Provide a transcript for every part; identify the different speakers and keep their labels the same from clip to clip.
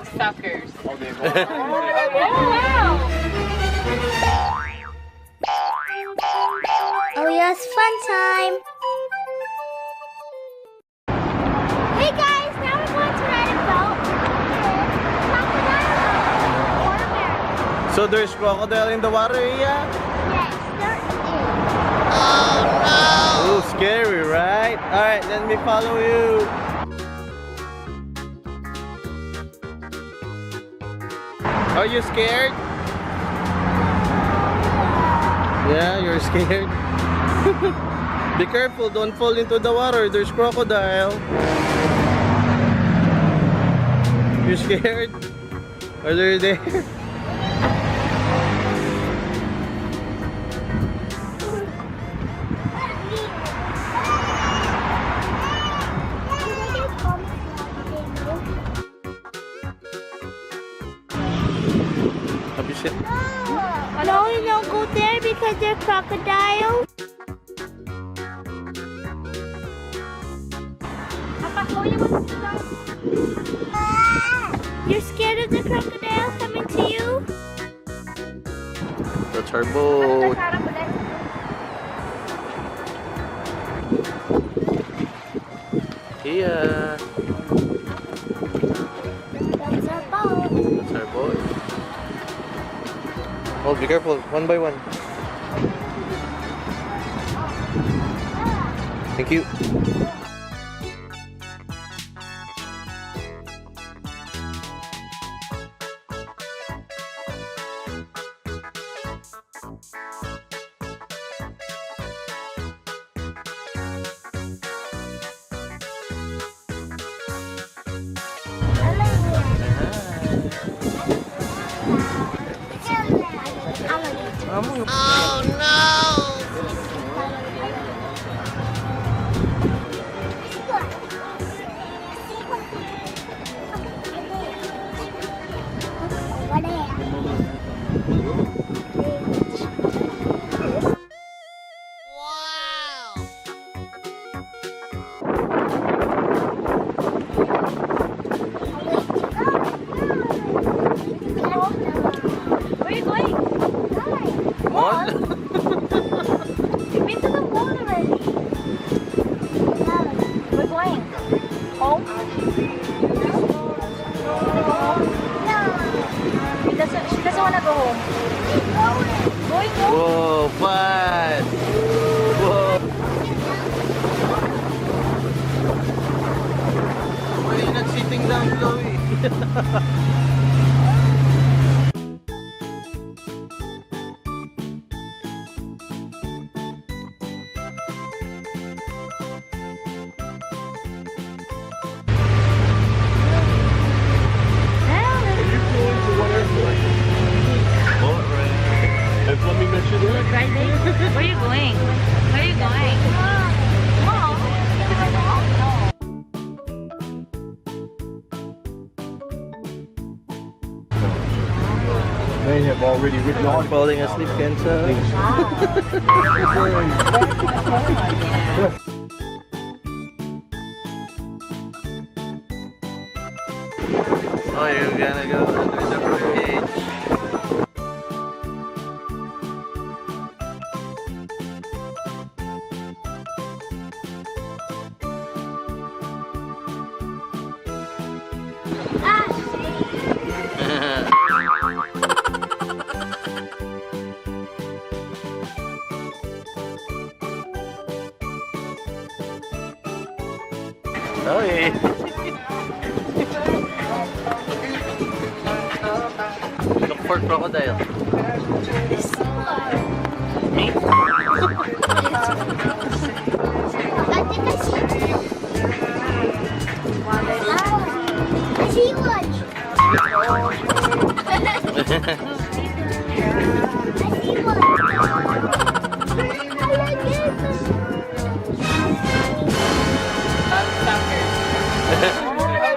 Speaker 1: suckers.
Speaker 2: Oh, they
Speaker 1: Oh, wow!
Speaker 3: Oh yes, fun time! Hey guys, now we're going to ride a boat. Crocodile.
Speaker 2: So there's crocodile in the water, yeah?
Speaker 3: Yes, there is.
Speaker 2: Oh, scary, right? Alright, let me follow you. Are you scared? Yeah, you're scared. Be careful, don't fall into the water. There's crocodile. You scared? Are they there? Have you seen?
Speaker 3: No, you don't go there because they're crocodiles. You're scared of the crocodile coming to you?
Speaker 2: That's our boat. Yeah.
Speaker 3: That's our boat.
Speaker 2: That's our boat. Oh, be careful. One by one. Thank you. Oh no!
Speaker 1: Where are you going?
Speaker 2: What?
Speaker 1: You've been to the pool already. We're going home. She doesn't want to go home. Going home?
Speaker 2: Whoa, fun! Whoa! Why are you not sitting down, Chloe?
Speaker 1: Where are you going? Where are you going? Mom.
Speaker 4: They have already written on.
Speaker 2: Falling asleep, Kenza. Oh, you're gonna go under the bridge. Hey. Look for crocodile. Me?
Speaker 3: I think I see two. I see one.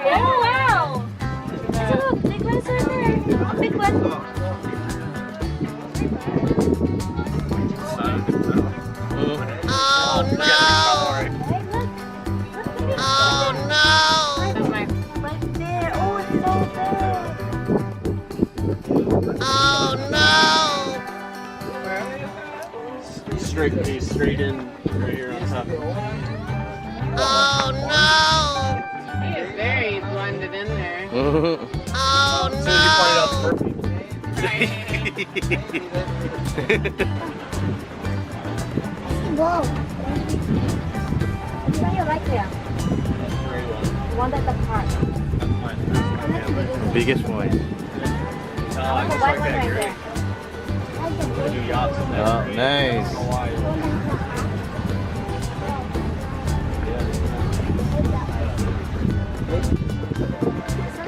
Speaker 1: Oh, wow! Look, big ones are there. A big one.
Speaker 2: Oh no! Oh no!
Speaker 3: Right there. Oh, it's so big.
Speaker 2: Straight in right here on top.
Speaker 4: He is very blended in there.
Speaker 1: Whoa. Which one you like there? The one at the park.
Speaker 2: Biggest one.
Speaker 1: The white one right there.
Speaker 2: Oh, nice.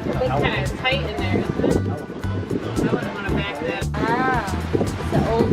Speaker 4: It's kind of tight in there, isn't it? I wouldn't want to back that.
Speaker 1: Ah, it's the old.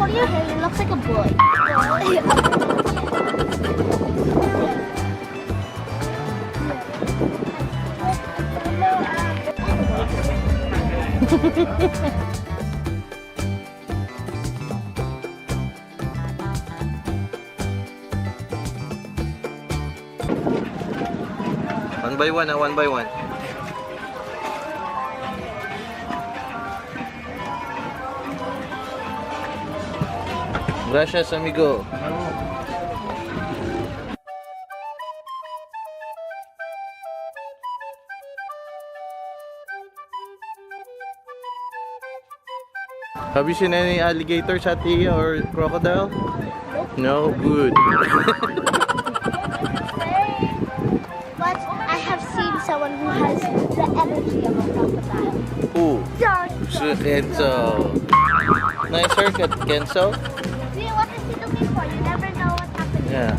Speaker 1: Your hair, you look like a boy.
Speaker 2: One by one, one by one. Gracias, amigo. Have you seen any alligators at here or crocodile? No, good.
Speaker 3: But I have seen someone who has the energy of a crocodile.
Speaker 2: Who? Kenzo. Nice haircut, Kenzo.
Speaker 3: See, what is he looking for? You never know what happens.
Speaker 2: Yeah.